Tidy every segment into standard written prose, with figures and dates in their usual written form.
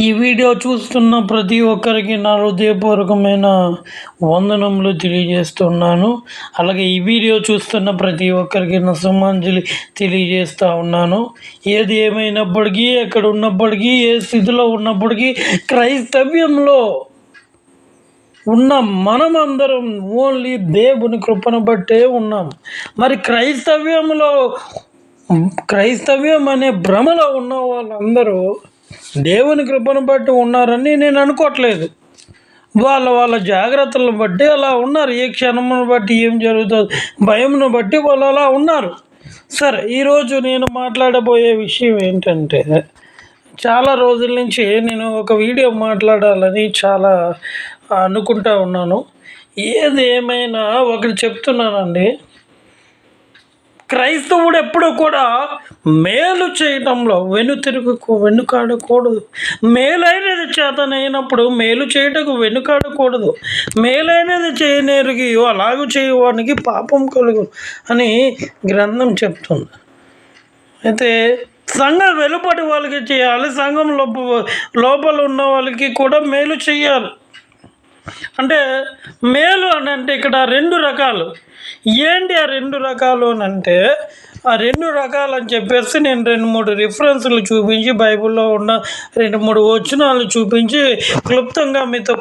ఈ వీడియో చూస్తున్న ప్రతి ఒక్కరికి నా హృదయపూర్వకమైన వందనములు తెలియజేస్తున్నాను. అలాగే ఈ వీడియో చూస్తున్న ప్రతి ఒక్కరికి నా సుమాంజలి తెలియజేస్తూ ఉన్నాను. ఏది ఏమైనప్పటికీ, ఎక్కడ ఉన్నప్పటికీ, ఏ స్థితిలో ఉన్నప్పటికీ క్రైస్తవ్యంలో ఉన్న మనమందరం ఓన్లీ దేవుని కృపను బట్టే ఉన్నాం. మరి క్రైస్తవ్యం అనే భ్రమలో ఉన్న వాళ్ళందరూ దేవుని కృపను బట్టి ఉన్నారని నేను అనుకోవట్లేదు. వాళ్ళ జాగ్రత్తలను బట్టి అలా ఉన్నారు. ఏ క్షణమును బట్టి ఏం జరుగుతుంది భయమును బట్టి వాళ్ళు అలా ఉన్నారు. సరే, ఈరోజు నేను మాట్లాడబోయే విషయం ఏంటంటే, చాలా రోజుల నుంచి నేను ఒక వీడియో మాట్లాడాలని చాలా అనుకుంటా ఉన్నాను. ఏది ఏమైనా ఒకటి చెప్తున్నానండి, క్రైస్తవుడు ఎప్పుడు కూడా మేలు చేయటంలో వెనుకాడకూడదు. మేలైనది చేతనైనప్పుడు మేలు చేయటకు వెనుకాడకూడదు. మేలైనది చేయనేరుగి అలాగూ చేయవానికి పాపం కలుగు అని గ్రంథం చెప్తుంది. అయితే సంఘం వెలుపటి వాళ్ళకి చేయాలి, సంఘం లోపల ఉన్న వాళ్ళకి కూడా మేలు చేయాలి. అంటే మేలు అని అంటే ఇక్కడ రెండు రకాలు. ఏంటి ఆ రెండు రకాలు అని అంటే, ఆ రెండు రకాలు అని చెప్పేసి నేను 2-3 రిఫరెన్స్లు చూపించి, బైబిల్లో ఉన్న 2-3 వచనాలు చూపించి క్లుప్తంగా మీతో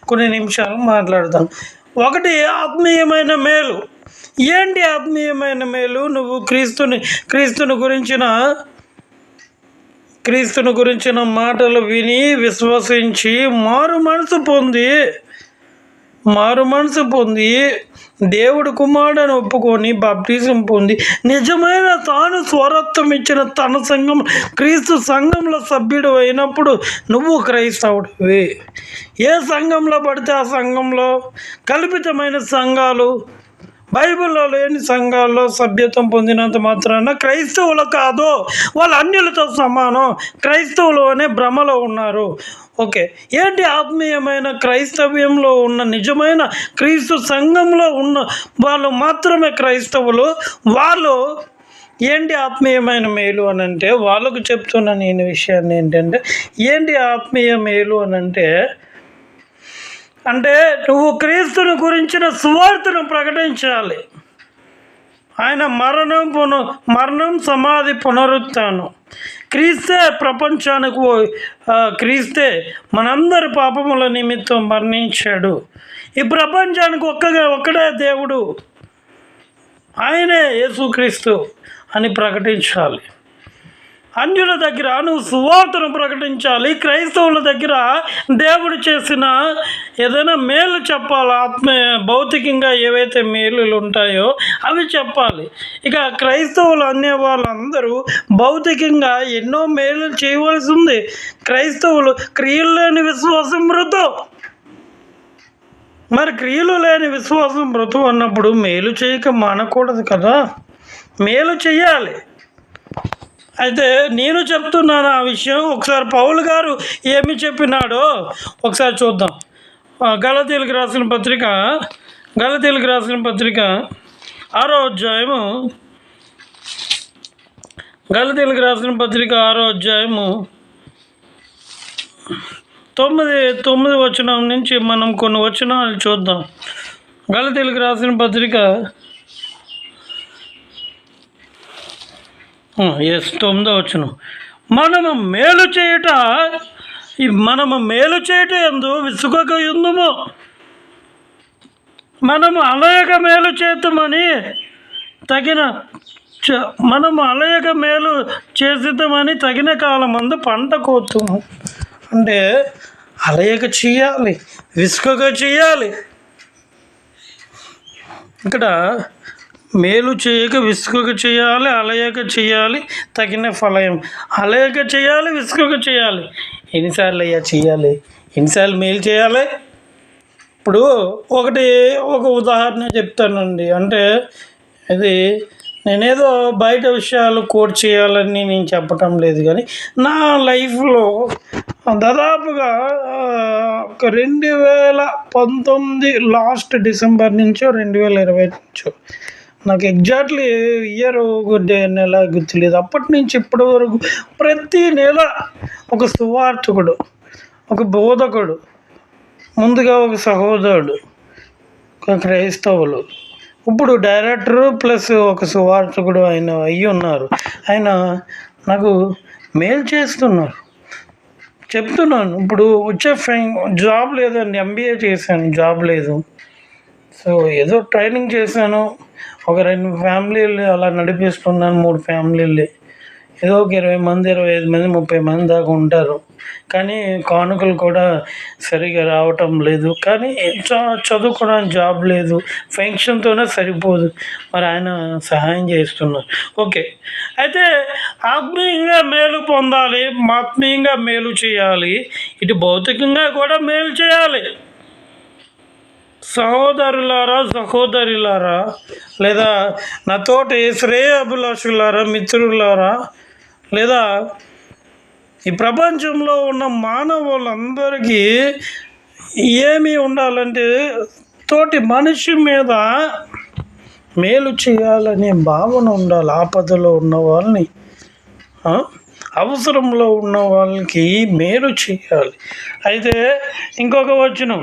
కొన్ని నిమిషాలు మాట్లాడతాను. ఒకటి ఆత్మీయమైన మేలు. ఏంటి ఆత్మీయమైన మేలు? నువ్వు క్రీస్తుని గురించిన మాటలు విని విశ్వసించి మారు మనసు పొంది దేవుడు కుమారుడని ఒప్పుకొని బాప్టిజం పొంది నిజమైన తాను స్వరత్వం ఇచ్చిన తన సంఘం క్రీస్తు సంఘంలో సభ్యుడు అయినప్పుడు నువ్వు క్రైస్తవుడివి. ఏ సంఘంలో పడితే ఆ సంఘంలో, కల్పితమైన సంఘాలు, బైబిల్లో లేని సంఘాల్లో సభ్యత్వం పొందినంత మాత్రాన క్రైస్తవులు కాదు, వాళ్ళు అన్యులతో సమానం, క్రైస్తవులు అనే భ్రమలో ఉన్నారు. ఓకే, ఏంటి ఆత్మీయమైన క్రైస్తవ్యంలో ఉన్న నిజమైన క్రీస్తు సంఘంలో ఉన్న వాళ్ళు మాత్రమే క్రైస్తవులు. వాళ్ళు ఏంటి ఆత్మీయమైన మేలు అని అంటే, వాళ్ళకు చెప్తున్న నేను విషయాన్ని ఏంటంటే, ఏంటి ఆత్మీయ మేలు అని అంటే నువ్వు క్రీస్తుని గురించిన సువార్తను ప్రకటించాలి. ఆయన మరణం సమాధి పునరుత్థానం, క్రీస్తే ప్రపంచానికి క్రీస్తే మనందరి పాపముల నిమిత్తం మరణించాడు. ఈ ప్రపంచానికి ఒక్కడే దేవుడు, ఆయనే యేసుక్రీస్తు అని ప్రకటించాలి. అన్యుల దగ్గర నువ్వు సువార్తను ప్రకటించాలి. క్రైస్తవుల దగ్గర దేవుడు చేసిన ఏదైనా మేలు చెప్పాలి. భౌతికంగా ఏవైతే మేలులు ఉంటాయో అవి చెప్పాలి. ఇక క్రైస్తవులు అనే వాళ్ళందరూ భౌతికంగా ఎన్నో మేలు చేయవలసి ఉంది. క్రైస్తవులు క్రియలు లేని విశ్వాసం మృతం. మరి క్రియలు లేని విశ్వాసం మృతం అన్నప్పుడు మేలు చేయక మానకూడదు కదా, మేలు చేయాలి. అయితే నేను చెప్తున్నాను ఆ విషయం. ఒకసారి పౌలు గారు ఏమి చెప్పినాడో ఒకసారి చూద్దాం. గలతీయులకు రాసిన పత్రిక 6వ అధ్యాయము, గలతీయులకు రాసిన పత్రిక 6వ అధ్యాయము 9 వచనం నుంచి మనం కొన్ని వచనాలు చూద్దాం. గలతీయులకు రాసిన పత్రిక 9వ వచనం, మనము మేలు చేయుట యందు విసుగక యుందుము, మనము అలయక మేలు చేద్దామని తగిన కాలమందు పంట కోతుము. అంటే అలయక చేయాలి, విసుగక చేయాలి. ఇక్కడ మేలు చేయక విసుగక చేయాలి, అలయక చేయాలి, తగిన ఫలయం. అలయక చేయాలి, విసుగక చేయాలి. ఎన్నిసార్లు అయ్యా చేయాలి? ఎన్నిసార్లు మేలు చేయాలి? ఇప్పుడు ఒక ఉదాహరణ చెప్తానండి. అంటే ఇది నేనేదో బయట విషయాలు కోట్ చేయాలని నేను చెప్పటం లేదు, కానీ నా లైఫ్లో దాదాపుగా 2019 లాస్ట్ డిసెంబర్ నుంచో 2020 నుంచో నాకు ఎగ్జాక్ట్లీ ఇయర్ నెల గుర్తులేదు. అప్పటి నుంచి ఇప్పటి వరకు ప్రతి నెల ఒక సువార్తికుడు, ఒక బోధకుడు, ముందుగా ఒక సహోదరుడు, ఒక క్రైస్తవులు, ఇప్పుడు డైరెక్టరు ప్లస్ ఒక సువార్తికుడు ఆయన అయ్యి ఉన్నారు. ఆయన నాకు మేలు చేస్తున్నారు. చెప్తున్నాను, ఇప్పుడు వచ్చే జాబ్ లేదండి. MBA చేశాను, జాబ్ లేదు. సో ఏదో ట్రైనింగ్ చేశాను, ఒక 2 ఫ్యామిలీలు అలా నడిపిస్తున్నాను. 3 ఫ్యామిలీలు, ఏదో ఒక 20 మంది, 25 మంది, 30 మంది దాకా ఉంటారు. కానీ కానుకలు కూడా సరిగా రావటం లేదు. కానీ చదువుకోవడానికి జాబ్ లేదు, ఫంక్షన్తోనే సరిపోదు. మరి ఆయన సహాయం చేస్తున్నారు. ఓకే, అయితే ఆత్మీయంగా మేలు పొందాలి, ఆత్మీయంగా మేలు చేయాలి, ఇటు భౌతికంగా కూడా మేలు చేయాలి. సహోదరులారా, లేదా నాతోటి శ్రేయాభిలాషులారా, మిత్రులారా, లేదా ఈ ప్రపంచంలో ఉన్న మానవులందరికీ ఏమి ఉండాలంటే తోటి మనిషి మీద మేలు చేయాలనే భావన ఉండాలి. ఆపదలో ఉన్న వాళ్ళని, అవసరంలో ఉన్న వాళ్ళకి మేలు చేయాలి. అయితే ఇంకొక వచనం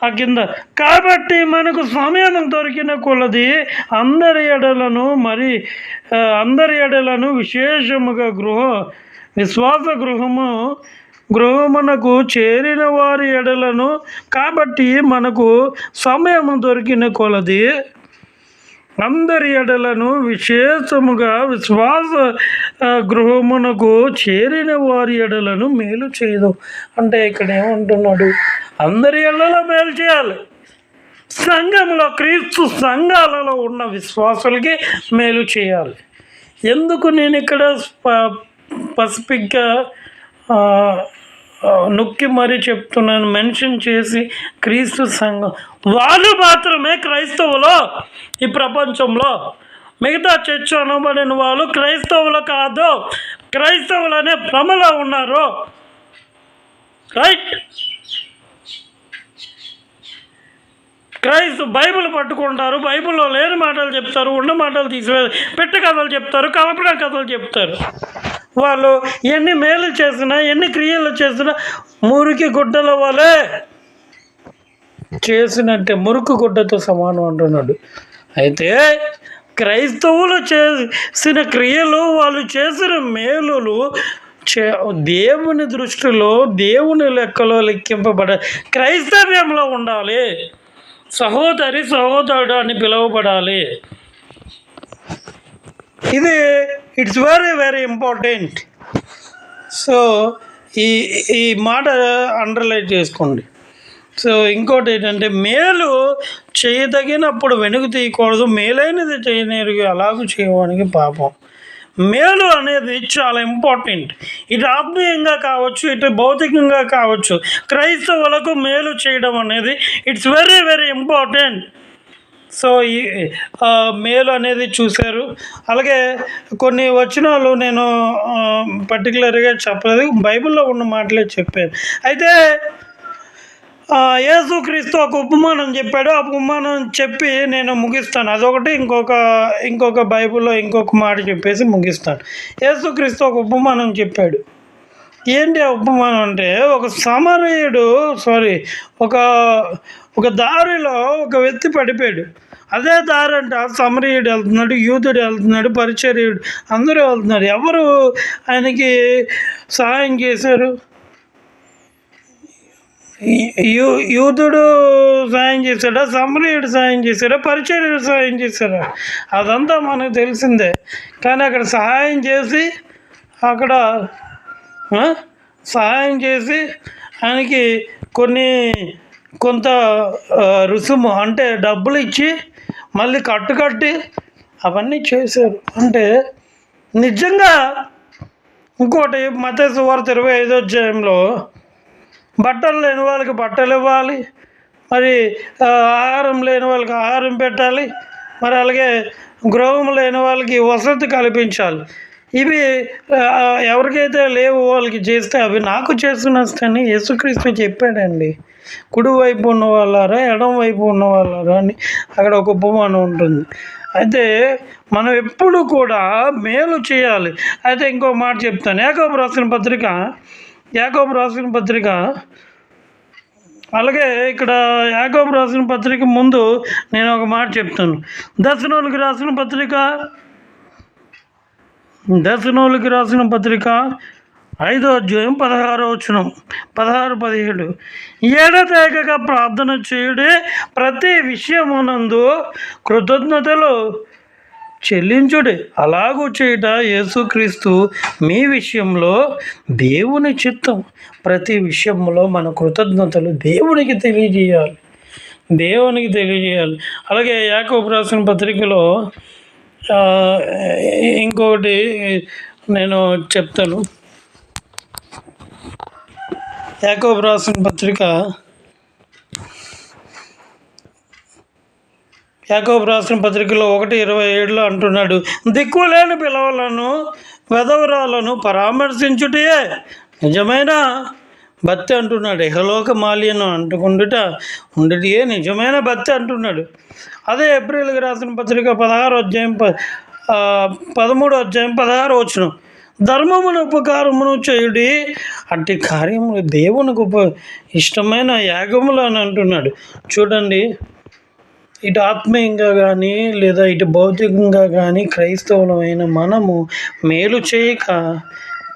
ఆ కింద, కాబట్టి మనకు సమయం దొరికిన కొలది అందరి ఎడలను విశేషముగా విశ్వాస గృహమునకు చేరిన వారి ఎడలను, కాబట్టి మనకు సమయం దొరికిన కొలది అందరి ఎడలను విశేషముగా విశ్వాస గృహమునకు చేరిన వారి ఎడలను మేలు చేయదు. అంటే ఇక్కడ ఏమంటున్నాడు? అందరి ఎడలలో మేలు చేయాలి. సంఘంలో, క్రీస్తు సంఘాలలో ఉన్న విశ్వాసులకి మేలు చేయాలి. ఎందుకు నేను ఇక్కడ పసిఫిక్గా నొక్కి మరీ చెప్తున్నాను, మెన్షన్ చేసి, క్రీస్తు సంఘం వాళ్ళు మాత్రమే క్రైస్తవులు. ఈ ప్రపంచంలో మిగతా చర్చ్ అనబడిన వాళ్ళు క్రైస్తవులు కాదు, క్రైస్తవులు అనే భ్రమలో ఉన్నారు. రైట్? బైబిల్ పట్టుకుంటారు, బైబిల్లో లేని మాటలు చెప్తారు, ఉన్న మాటలు పెట్టు కథలు చెప్తారు, కల్పన కథలు చెప్తారు. వాళ్ళు ఎన్ని మేలు చేసినా, ఎన్ని క్రియలు చేసినా మురికి గుడ్డల వలె చేసినట్టే, మురికి గుడ్డతో సమానం అంటున్నాడు. అయితే క్రైస్తవులు చేసిన క్రియలు, వాళ్ళు చేసిన మేలులు దేవుని దృష్టిలో, దేవుని లెక్కలో లెక్కింపబడ క్రైస్తవ్యంలో ఉండాలి. సహోదరుడు అని పిలువబడాలి. ఇది it's very very important. So ఈ మాట అండర్లైన్ చేసుకోండి. సో ఇంకోటి ఏంటంటే, మేలు చేయదగినప్పుడు వెనుక తీయకూడదు, మేలైనది చేయనేరుగా అలాగూ చేయడానికి పాపం. మేలు అనేది చాలా ఇంపార్టెంట్. ఇటు ఆత్మీయంగా కావచ్చు, ఇటు భౌతికంగా కావచ్చు, క్రైస్తవులకు మేలు చేయడం అనేది it's very very important. So ఈ మేలు అనేది చూశారు. అలాగే కొన్ని వచనాలు నేను పర్టికులర్గా చెప్పలేదు, బైబిల్లో ఉన్న మాటలే చెప్పాను. అయితే యేసుక్రీస్తు ఒక ఉపమానం చెప్పాడు. ఆ ఉపమానం చెప్పి నేను ముగిస్తాను. అదొకటి, ఇంకొక బైబిల్లో ఇంకొక మాట చెప్పేసి ముగిస్తాను. యేసుక్రీస్తు ఒక ఉపమానం చెప్పాడు. ఏంటి ఆ ఉపమానం అంటే, ఒక దారిలో ఒక వ్యక్తి పడిపోయాడు. అదే దారి అంటే సమరయుడు వెళ్తున్నాడు, యూదుడు వెళ్తున్నాడు, పరిచర్యుడు, అందరూ వెళ్తున్నారు. ఎవరు ఆయనకి సహాయం చేశారు? యూదుడు సాయం చేశాడా, సమరయుడు సాయం చేశాడా, పరిచర్యుడు సాయం చేశాడా? అదంతా మనకు తెలిసిందే. కానీ అక్కడ సహాయం చేసి ఆయనకి కొంత రుసుము అంటే డబ్బులు ఇచ్చి మళ్ళీ కట్టి అవన్నీ చేశారు. అంటే నిజంగా ఇంకోటి, మత్తయి సువార్త 25వ అధ్యాయంలో బట్టలు లేని వాళ్ళకి బట్టలు ఇవ్వాలి, మరి ఆహారం లేని వాళ్ళకి ఆహారం పెట్టాలి, మరి అలాగే గృహం లేని వాళ్ళకి వసతి కల్పించాలి. ఇవి ఎవరికైతే లేవు వాళ్ళకి చేస్తే అవి నాకు చేస్తున్నని యేసుక్రీస్తు చెప్పాడండి. కుడివైపు ఉన్న వాళ్ళారా, ఎడం వైపు ఉన్న వాళ్ళారా అని అక్కడ ఒక ఉపమానం ఉంటుంది. అయితే మనం ఎప్పుడు కూడా మేలు చేయాలి. అయితే ఇంకో మాట చెప్తాను. యాకోబు రాసిన పత్రిక అలాగే ఇక్కడ యాకోబు రాసిన పత్రిక ముందు నేను ఒక మాట చెప్తాను. దశలోనికి రాసిన పత్రిక 5వ అధ్యాయం 16వ వచనం 16-17 ఎడతెగక ప్రార్థన చేయుడే ప్రతి విషయమునందు కృతజ్ఞతలు చెల్లించుడే. అలాగూ చేయుట యేసుక్రీస్తు మీ విషయంలో దేవుని చిత్తం. ప్రతి విషయంలో మన కృతజ్ఞతలు దేవునికి తెలియజేయాలి. అలాగే యాకోబు రాసిన పత్రికలో ఇంకొకటి నేను చెప్తాను. యాకోబు రాసిన పత్రిక 1:27 అంటున్నాడు, దిక్కులేని పిల్లలను వెధవరాలను పరామర్శించుటే నిజమైన భక్తి అంటున్నాడు. ఇహలోక మాల్యను అంటుకుండుట ఉండుటే నిజమైన భక్తి అంటున్నాడు. అదే ఏప్రిల్కి రాసిన పత్రిక 13వ వచనం ధర్మమును ఉపకారమును చేయుడి అట్టి కార్యములు దేవునికి ఇష్టమైన యాగములు అని అంటున్నాడు. చూడండి, ఇటు ఆత్మీయంగా కానీ లేదా ఇటు భౌతికంగా కానీ క్రైస్తవులమైన మనము మేలు చేయక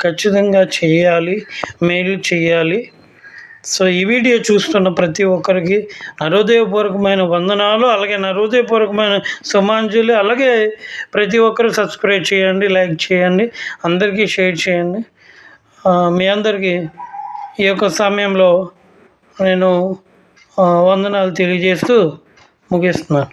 ఖచ్చితంగా మేలు చేయాలి. సో ఈ వీడియో చూస్తున్న ప్రతి ఒక్కరికి హృదయపూర్వకమైన వందనాలు, అలాగే హృదయపూర్వకమైన సుమాంజలి. అలాగే ప్రతి ఒక్కరు సబ్స్క్రైబ్ చేయండి, లైక్ చేయండి, అందరికీ షేర్ చేయండి. మీ అందరికీ ఈ యొక్క సమయంలో నేను వందనాలు తెలియజేస్తూ ముగిస్తున్నాను.